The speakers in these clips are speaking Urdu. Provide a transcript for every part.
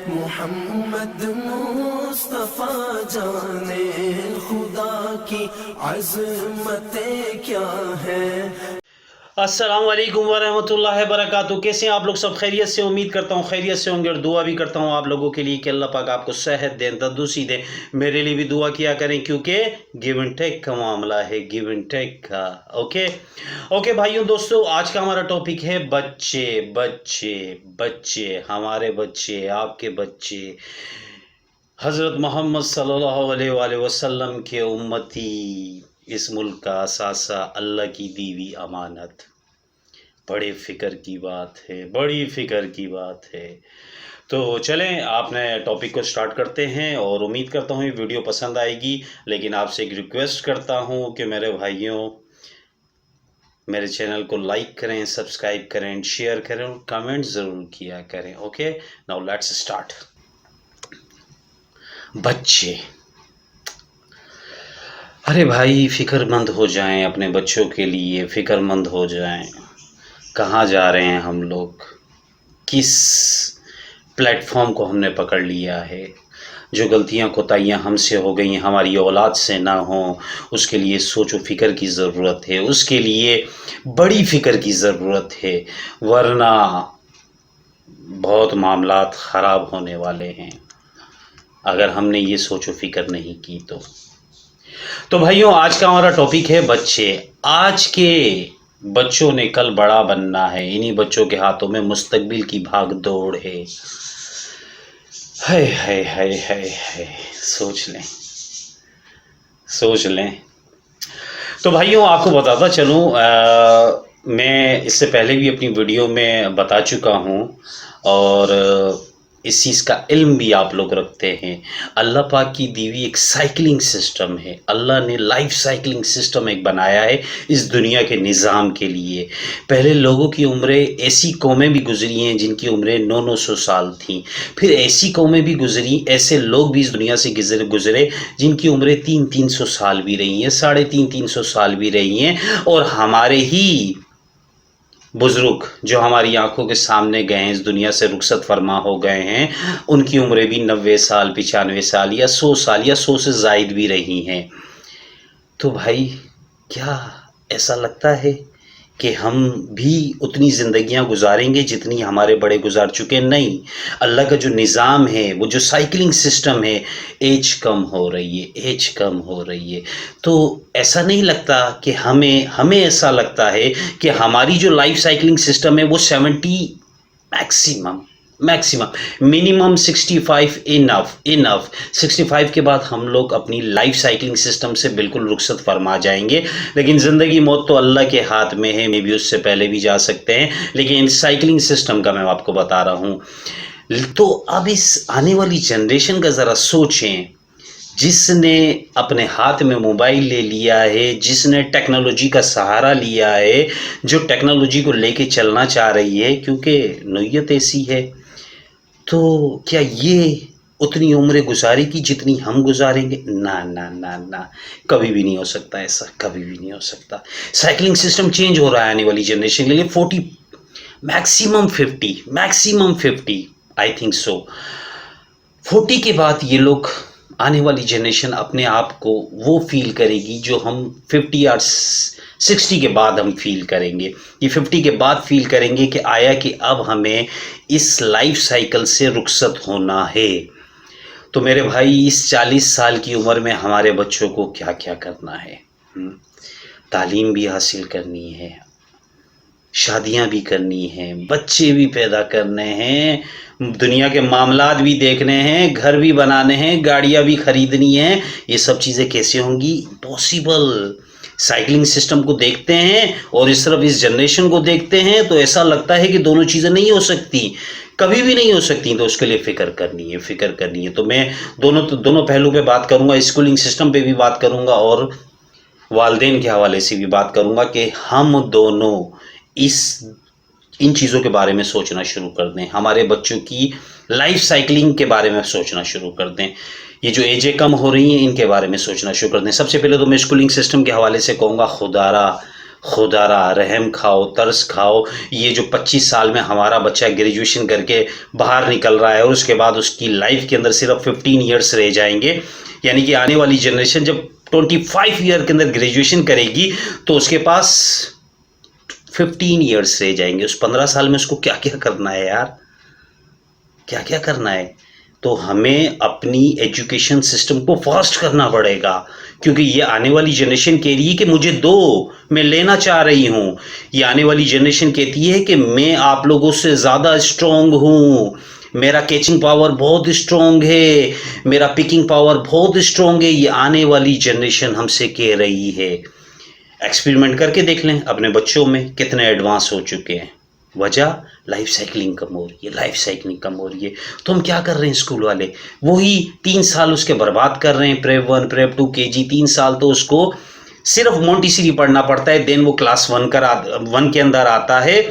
محمد مصطفیٰ جانے خدا کی عظمتیں کیا ہے۔ السلام علیکم ورحمۃ اللہ وبرکاتہ۔ کیسے ہیں آپ لوگ؟ سب خیریت سے؟ امید کرتا ہوں خیریت سے ہوں گے، اور دعا بھی کرتا ہوں آپ لوگوں کے لیے کہ اللہ پاک آپ کو صحت دیں، تندرستی دیں۔ میرے لیے بھی دعا کیا کریں، کیونکہ گیو اینڈ ٹیک کا معاملہ ہے، گیو اینڈ ٹیک کا۔ اوکے بھائیوں دوستو، آج کا ہمارا ٹاپک ہے بچے، ہمارے بچے، آپ کے بچے، حضرت محمد صلی اللہ علیہ وآلہ وسلم کے امتی، اس ملک کا اثاثہ، اللہ کی دی ہوئی امانت۔ بڑی فکر کی بات ہے۔ تو چلیں آپ نے ٹاپک کو سٹارٹ کرتے ہیں، اور امید کرتا ہوں یہ ویڈیو پسند آئے گی، لیکن آپ سے ایک ریکویسٹ کرتا ہوں کہ میرے بھائیوں، میرے چینل کو لائک کریں، سبسکرائب کریں، شیئر کریں، اور کمنٹ ضرور کیا کریں۔ Okay, now let's start. بچے، ارے بھائی فکر مند ہو جائیں، اپنے بچوں کے لیے فکر مند ہو جائیں۔ کہاں جا رہے ہیں ہم لوگ؟ کس پلیٹ فارم کو ہم نے پکڑ لیا ہے؟ جو غلطیاں کوتاہیاں ہم سے ہو گئی ہیں، ہماری اولاد سے نہ ہوں، اس کے لیے سوچ و فکر کی ضرورت ہے، اس کے لیے بڑی فکر کی ضرورت ہے، ورنہ بہت معاملات خراب ہونے والے ہیں اگر ہم نے یہ سوچ و فکر نہیں کی تو بھائیوں، آج کا ہمارا ٹاپک ہے بچے۔ آج کے بچوں نے کل بڑا بننا ہے، انہی بچوں کے ہاتھوں میں مستقبل کی بھاگ دوڑ ہے۔ ہائے، سوچ لیں۔ تو بھائیوں، آپ کو بتاتا چلوں، میں اس سے پہلے بھی اپنی ویڈیو میں بتا چکا ہوں، اور اس چیز کا علم بھی آپ لوگ رکھتے ہیں۔ اللہ پاک کی دی ہوئی ایک سائیکلنگ سسٹم ہے، اللہ نے لائف سائیکلنگ سسٹم ایک بنایا ہے اس دنیا کے نظام کے لیے۔ پہلے لوگوں کی عمریں، ایسی قومیں بھی گزری ہیں جن کی عمریں 900 سال تھیں، پھر ایسی قومیں بھی گزری، ایسے لوگ بھی اس دنیا سے گزرے جن کی عمریں 300 سال بھی رہی ہیں، 350 سال بھی رہی ہیں، اور ہمارے ہی بزرگ جو ہماری آنکھوں کے سامنے گئے ہیں، اس دنیا سے رخصت فرما ہو گئے ہیں، ان کی عمریں بھی 90 سال، 95 سال یا 100 سال یا 100 سے زائد بھی رہی ہیں۔ تو بھائی، کیا ایسا لگتا ہے کہ ہم بھی اتنی زندگیاں گزاریں گے جتنی ہمارے بڑے گزار چکے؟ نہیں، اللہ کا جو نظام ہے، وہ جو سائیکلنگ سسٹم ہے، ایج کم ہو رہی ہے۔ تو ایسا نہیں لگتا کہ ہمیں ایسا لگتا ہے کہ ہماری جو لائف سائیکلنگ سسٹم ہے وہ 70 میکسیمم، منیمم 65 انف 65 کے بعد ہم لوگ اپنی لائف سائیکلنگ سسٹم سے بالکل رخصت فرما جائیں گے۔ لیکن زندگی موت تو اللہ کے ہاتھ میں ہے، میں بھی اس سے پہلے بھی جا سکتے ہیں، لیکن سائیکلنگ سسٹم کا میں آپ کو بتا رہا ہوں۔ تو اب اس آنے والی جنریشن کا ذرا سوچیں، جس نے اپنے ہاتھ میں موبائل لے لیا ہے، جس نے ٹیکنالوجی کا سہارا لیا ہے، جو ٹیکنالوجی کو لے کے چلنا چاہ رہی ہے، کیونکہ نوعیت ایسی ہے، تو کیا یہ اتنی عمریں گزارے گی جتنی ہم گزاریں گے؟ نہ، کبھی بھی نہیں ہو سکتا ایسا، کبھی بھی نہیں ہو سکتا۔ سائیکلنگ سسٹم چینج ہو رہا ہے آنے والی جنریشن کے لیے۔ 40 میکسیمم 50 آئی تھنک سو۔ 40 کے بعد یہ لوگ، آنے والی جنریشن اپنے آپ کو وہ فیل کرے گی جو ہم 50 یا 60 کے بعد ہم فیل کریں گے۔ یہ 50 کے بعد فیل کریں گے کہ آیا کہ اب ہمیں اس لائف سائیکل سے رخصت ہونا ہے۔ تو میرے بھائی، اس 40 سال کی عمر میں ہمارے بچوں کو کیا کیا کرنا ہے؟ تعلیم بھی حاصل کرنی ہے، شادیاں بھی کرنی ہیں، بچے بھی پیدا کرنے ہیں، دنیا کے معاملات بھی دیکھنے ہیں، گھر بھی بنانے ہیں، گاڑیاں بھی خریدنی ہیں۔ یہ سب چیزیں کیسے ہوں گی؟ امپاسبل۔ سائیکلنگ سسٹم کو دیکھتے ہیں اور اس طرف اس جنریشن کو دیکھتے ہیں تو ایسا لگتا ہے کہ دونوں چیزیں نہیں ہو سکتی، کبھی بھی نہیں ہو سکتی۔ تو اس کے لیے فکر کرنی ہے۔ تو میں دونوں پہلو پہ بات کروں گا، اسکولنگ سسٹم پہ بھی بات کروں گا، اور والدین کے حوالے سے بھی بات کروں گا کہ ہم دونوں ان چیزوں کے بارے میں سوچنا شروع کر دیں، ہمارے بچوں کی لائف سائیکلنگ کے بارے میں سوچنا شروع کر دیں، یہ جو ایجیں کم ہو رہی ہیں ان کے بارے میں سوچنا شروع کر دیں۔ سب سے پہلے تو میں اسکولنگ سسٹم کے حوالے سے کہوں گا، خدا را رحم کھاؤ، ترس کھاؤ. یہ جو 25 سال میں ہمارا بچہ گریجویشن کر کے باہر نکل رہا ہے اور اس کے بعد اس کی لائف کے اندر صرف 15 ایئرس رہ جائیں گے، یعنی کہ آنے والی جنریشن جب 25 ایئر کے اندر گریجویشن کرے گی تو اس کے پاس 15 ایئرس رہ جائیں گے. اس 15 سال میں اس کو کیا کیا کرنا ہے یار، کیا کیا کرنا ہے؟ تو ہمیں اپنی ایجوکیشن سسٹم کو فاسٹ کرنا پڑے گا، کیونکہ یہ آنے والی جنریشن کہہ رہی ہے کہ مجھے دو، میں لینا چاہ رہی ہوں. یہ آنے والی جنریشن کہتی ہے کہ میں آپ لوگوں سے زیادہ اسٹرانگ ہوں، میرا کیچنگ پاور بہت اسٹرانگ ہے، میرا پکنگ پاور بہت اسٹرانگ ہے. یہ آنے والی جنریشن ہم سے کہہ رہی ہے. ایکسپیریمنٹ کر کے دیکھ لیں اپنے بچوں میں کتنے ایڈوانس ہو چکے ہیں. وجہ لائف سائیکلنگ کم ہو رہی ہے، لائف سائیکلنگ کم ہو رہی ہے. تو ہم کیا کر رہے ہیں اسکول والے؟ وہی 3 سال اس کے برباد کر رہے ہیں. پریپ 1 پریپ 2 KG 3 سال تو اس کو صرف مونٹیسری پڑھنا پڑتا ہے. دین وہ کلاس 1 کے اندر آتا ہے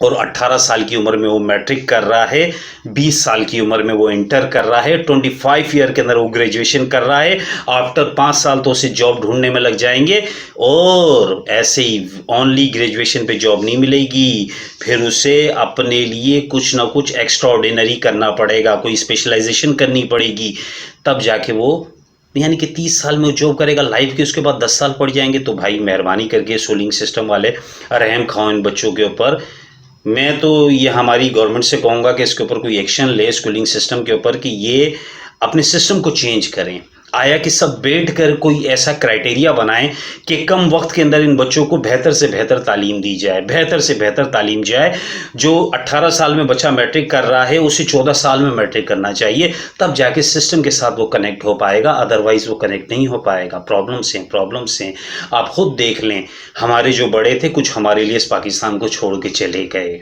اور 18 سال کی عمر میں وہ میٹرک کر رہا ہے، 20 سال کی عمر میں وہ انٹر کر رہا ہے، 25 ایئر کے اندر وہ گریجویشن کر رہا ہے. آفٹر 5 سال تو اسے جاب ڈھونڈنے میں لگ جائیں گے، اور ایسے ہی اونلی گریجویشن پہ جاب نہیں ملے گی، پھر اسے اپنے لیے کچھ نہ کچھ ایکسٹرا آرڈینری کرنا پڑے گا، کوئی اسپیشلائزیشن کرنی پڑے گی، تب جا کے وہ، یعنی کہ 30 سال میں وہ جاب کرے گا لائف کے، اس کے بعد 10 سال پڑ جائیں گے. تو بھائی مہربانی کر کے سولنگ سسٹم والے رحم کھاؤ ان بچوں کے اوپر. میں تو یہ ہماری گورنمنٹ سے کہوں گا کہ اس کے اوپر کوئی ایکشن لے اسکولنگ سسٹم کے اوپر، کہ یہ اپنے سسٹم کو چینج کریں. آیا کہ سب بیٹھ کر کوئی ایسا کرائٹیریا بنائیں کہ کم وقت کے اندر ان بچوں کو بہتر سے بہتر تعلیم دی جائے، بہتر سے بہتر تعلیم جائے. جو 18 سال میں بچہ میٹرک کر رہا ہے اسے 14 سال میں میٹرک کرنا چاہیے، تب جا کے سسٹم کے ساتھ وہ کنیکٹ ہو پائے گا، ادروائز وہ کنیکٹ نہیں ہو پائے گا. پرابلمس ہیں. آپ خود دیکھ لیں، ہمارے جو بڑے تھے کچھ ہمارے لیے اس پاکستان کو چھوڑ کے چلے گئے.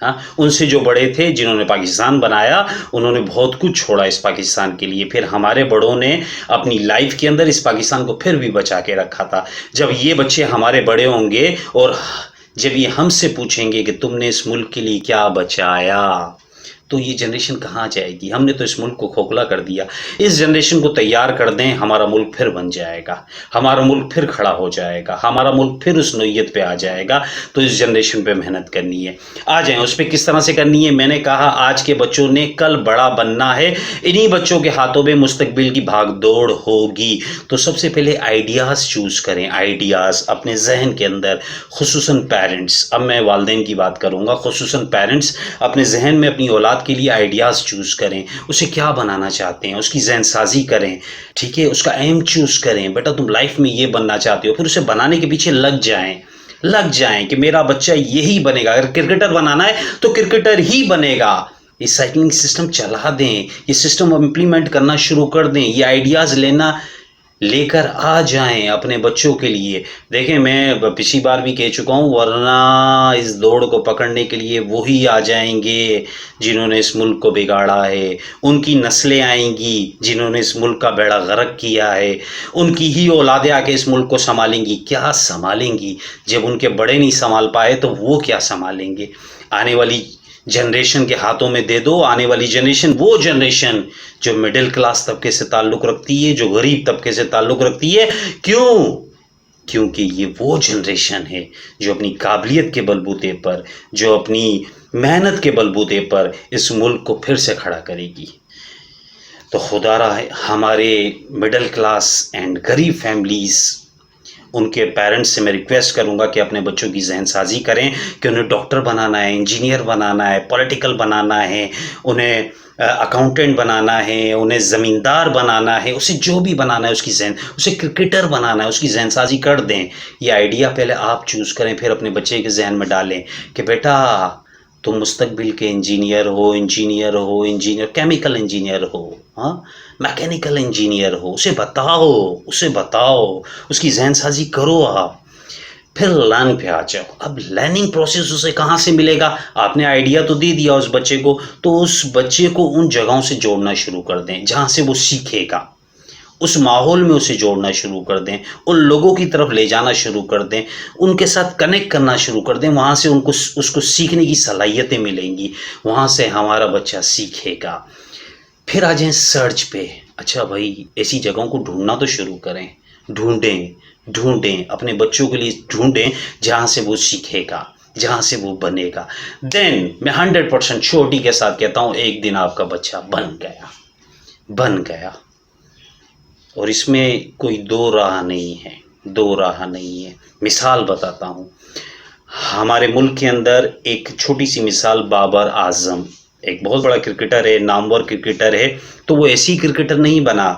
ہاں، ان سے جو بڑے تھے جنہوں نے پاکستان بنایا، انہوں نے بہت کچھ چھوڑا اس پاکستان کے لیے. پھر ہمارے بڑوں نے اپنی لائف کے اندر اس پاکستان کو پھر بھی بچا کے رکھا تھا. جب یہ بچے ہمارے بڑے ہوں گے اور جب یہ ہم سے پوچھیں گے کہ تم نے اس ملک کے لیے کیا بچایا، تو یہ جنریشن کہاں جائے گی؟ ہم نے تو اس ملک کو کھوکھلا کر دیا. اس جنریشن کو تیار کر دیں، ہمارا ملک پھر بن جائے گا، ہمارا ملک پھر کھڑا ہو جائے گا، ہمارا ملک پھر اس نوعیت پہ آ جائے گا. تو اس جنریشن پہ محنت کرنی ہے. آ جائیں، اس پہ کس طرح سے کرنی ہے. میں نے کہا آج کے بچوں نے کل بڑا بننا ہے، انہی بچوں کے ہاتھوں میں مستقبل کی بھاگ دوڑ ہوگی. تو سب سے پہلے آئیڈیاز چوز کریں، آئیڈیاز اپنے ذہن کے اندر، خصوصاً پیرنٹس. اب میں والدین کی بات کروں گا. خصوصاً پیرنٹس اپنے ذہن میں اپنی اولاد کے لیے آئیڈیاز چوز کریں. اسے کیا بنانا چاہتے ہیں اس کی ذہن سازی کریں. ٹھیک ہے، اس کا ایم چوز کریں. بیٹا تم لائف میں یہ بننا چاہتے ہو، پھر اسے بنانے کے پیچھے لگ جائیں کہ میرا بچہ یہی بنے گا. اگر کرکٹر بنانا ہے تو کرکٹر ہی بنے گا. یہ سائیکلنگ سسٹم چلا دیں، یہ سسٹم امپلیمنٹ کرنا شروع کر دیں. یہ آئیڈیاز لے کر آ جائیں اپنے بچوں کے لیے. دیکھیں، میں پچھلی بار بھی کہہ چکا ہوں، ورنہ اس دوڑ کو پکڑنے کے لیے وہی آ جائیں گے جنہوں نے اس ملک کو بگاڑا ہے. ان کی نسلیں آئیں گی جنہوں نے اس ملک کا بیڑا غرق کیا ہے. ان کی ہی اولادیں آ کے اس ملک کو سنبھالیں گی. کیا سنبھالیں گی؟ جب ان کے بڑے نہیں سنبھال پائے تو وہ کیا سنبھالیں گے؟ آنے والی جنریشن کے ہاتھوں میں دے دو. آنے والی جنریشن، وہ جنریشن جو مڈل کلاس طبقے سے تعلق رکھتی ہے، جو غریب طبقے سے تعلق رکھتی ہے. کیونکہ یہ وہ جنریشن ہے جو اپنی قابلیت کے بلبوتے پر، جو اپنی محنت کے بلبوتے پر اس ملک کو پھر سے کھڑا کرے گی. تو خدا را ہمارے مڈل کلاس اینڈ غریب فیملیز، ان کے پیرنٹس سے میں ریکویسٹ کروں گا کہ اپنے بچوں کی ذہن سازی کریں کہ انہیں ڈاکٹر بنانا ہے، انجینئر بنانا ہے، پولیٹیکل بنانا ہے، انہیں اکاؤنٹنٹ بنانا ہے، انہیں زمیندار بنانا ہے، اسے جو بھی بنانا ہے، اسے کرکٹر بنانا ہے، اس کی ذہن سازی کر دیں. یہ آئیڈیا پہلے آپ چوز کریں، پھر اپنے بچے کے ذہن میں ڈالیں کہ بیٹا تم مستقبل کے انجینئر ہو، کیمیکل انجینئر ہو، ہاں، میکینیکل انجینئر ہو. اسے بتاؤ، اس کی ذہن سازی کرو. آپ پھر لرن پہ آ جاؤ. اب لرننگ پروسیس اسے کہاں سے ملے گا؟ آپ نے آئیڈیا تو دے دیا اس بچے کو، تو اس بچے کو ان جگہوں سے جوڑنا شروع کر دیں جہاں سے وہ سیکھے گا. اس ماحول میں اسے جوڑنا شروع کر دیں، ان لوگوں کی طرف لے جانا شروع کر دیں، ان کے ساتھ کنیکٹ کرنا شروع کر دیں. وہاں سے اس کو سیکھنے کی صلاحیتیں ملیں گی، وہاں سے ہمارا بچہ سیکھے گا. پھر آ جائیں سرچ پہ. اچھا بھائی، ایسی جگہوں کو ڈھونڈنا تو شروع کریں. ڈھونڈیں ڈھونڈیں، اپنے بچوں کے لیے ڈھونڈیں جہاں سے وہ سیکھے گا، جہاں سے وہ بنے گا. دین میں 100% شورٹی کے ساتھ کہتا ہوں ایک دن آپ کا بچہ بن گیا. اور اس میں کوئی دو راہ نہیں ہے. مثال بتاتا ہوں. ہمارے ملک کے اندر ایک چھوٹی سی مثال، بابر اعظم ایک بہت بڑا کرکٹر ہے، نامور کرکٹر ہے. تو وہ ایسی کرکٹر نہیں بنا.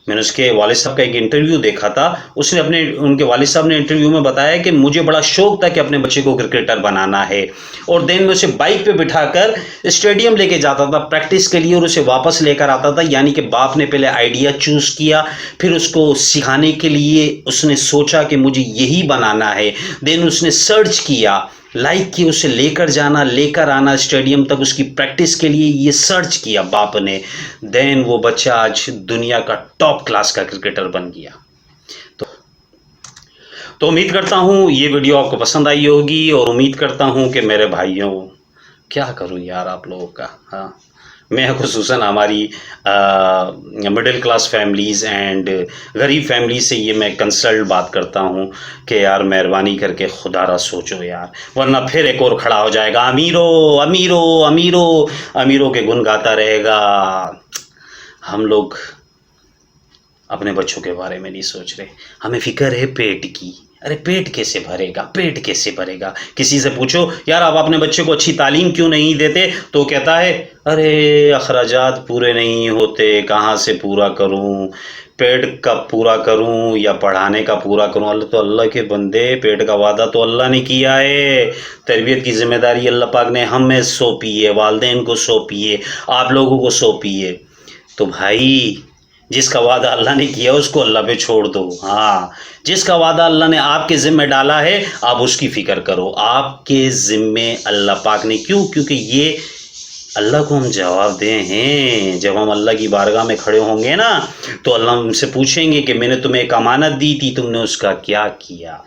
میں نے اس کے والد صاحب کا ایک انٹرویو دیکھا تھا. اس نے ان کے والد صاحب نے انٹرویو میں بتایا کہ مجھے بڑا شوق تھا کہ اپنے بچے کو کرکٹر بنانا ہے، اور دین میں اسے بائک پہ بٹھا کر اسٹیڈیم لے کے جاتا تھا پریکٹس کے لیے، اور اسے واپس لے کر آتا تھا. یعنی کہ باپ نے پہلے آئیڈیا چوز کیا، پھر اس کو سکھانے کے لیے اس نے سوچا کہ مجھے یہی بنانا ہے. دین اس نے سرچ کیا، لائک کی اسے لے کر جانا، لے کر آنا اسٹیڈیم تک اس کی پریکٹس کے لیے، یہ سرچ کیا باپ نے. دین وہ بچہ آج دنیا کا ٹاپ کلاس کا کرکٹر بن گیا. تو امید کرتا ہوں یہ ویڈیو آپ کو پسند آئی ہوگی، اور امید کرتا ہوں کہ میرے بھائیوں، کیا کروں یار آپ لوگوں کا، ہاں میں خصوصاً ہماری مڈل کلاس فیملیز اینڈ غریب فیملی سے یہ میں کنسلٹ بات کرتا ہوں کہ یار مہربانی کر کے خدا را سوچو یار، ورنہ پھر ایک اور کھڑا ہو جائے گا امیرو امیرو امیرو امیروں کے گن گاتا رہے گا. ہم لوگ اپنے بچوں کے بارے میں نہیں سوچ رہے. ہمیں فکر ہے پیٹ کی. ارے پیٹ کیسے بھرے گا؟ کسی سے پوچھو یار آپ اپنے بچے کو اچھی تعلیم کیوں نہیں دیتے، تو کہتا ہے ارے اخراجات پورے نہیں ہوتے، کہاں سے پورا کروں، پیٹ کا پورا کروں یا پڑھانے کا پورا کروں. اللہ کے بندے، پیٹ کا وعدہ تو اللہ نے کیا ہے، تربیت کی ذمہ داری اللہ پاک نے ہمیں سونپی ہے، والدین کو سونپی ہے، آپ لوگوں کو سونپی ہے. تو بھائی جس کا وعدہ اللہ نے کیا اس کو اللہ پہ چھوڑ دو. ہاں جس کا وعدہ اللہ نے آپ کے ذمہ ڈالا ہے آپ اس کی فکر کرو. آپ کے ذمے اللہ پاک نے کیونکہ یہ اللہ کو ہم جواب دیں ہیں. جب ہم اللہ کی بارگاہ میں کھڑے ہوں گے نا تو اللہ ہم سے پوچھیں گے کہ میں نے تمہیں ایک امانت دی تھی، تم نے اس کا کیا کیا.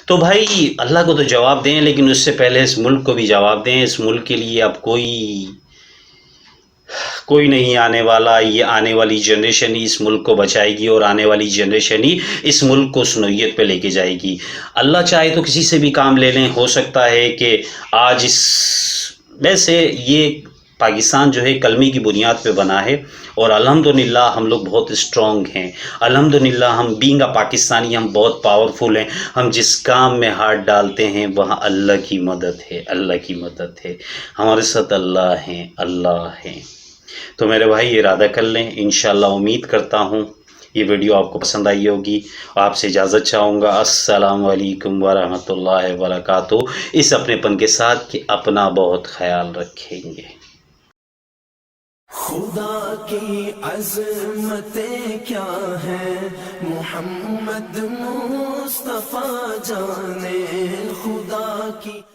تو بھائی اللہ کو تو جواب دیں، لیکن اس سے پہلے اس ملک کو بھی جواب دیں. اس ملک کے لیے اب کوئی نہیں آنے والا. یہ آنے والی جنریشن ہی اس ملک کو بچائے گی، اور آنے والی جنریشن ہی اس ملک کو اس نوعیت پہ لے کے جائے گی. اللہ چاہے تو کسی سے بھی کام لے لیں. ہو سکتا ہے کہ آج ویسے یہ پاکستان جو ہے کلمے کی بنیاد پہ بنا ہے، اور الحمدللہ ہم لوگ بہت اسٹرانگ ہیں. الحمدللہ ہم بینگ اے پاکستانی ہم بہت پاورفل ہیں. ہم جس کام میں ہاتھ ڈالتے ہیں وہاں اللہ کی مدد ہے. ہمارے ساتھ اللہ ہیں. تو میرے بھائی ارادہ کر لیں. انشاءاللہ امید کرتا ہوں یہ ویڈیو آپ کو پسند آئی ہوگی. آپ سے اجازت چاہوں گا. السلام علیکم ورحمۃ اللہ وبرکاتہ. اس اپنے پن کے ساتھ کہ اپنا بہت خیال رکھیں گے. خدا کی عظمتیں کیا ہیں، محمد مصطفیٰ جانے خدا کی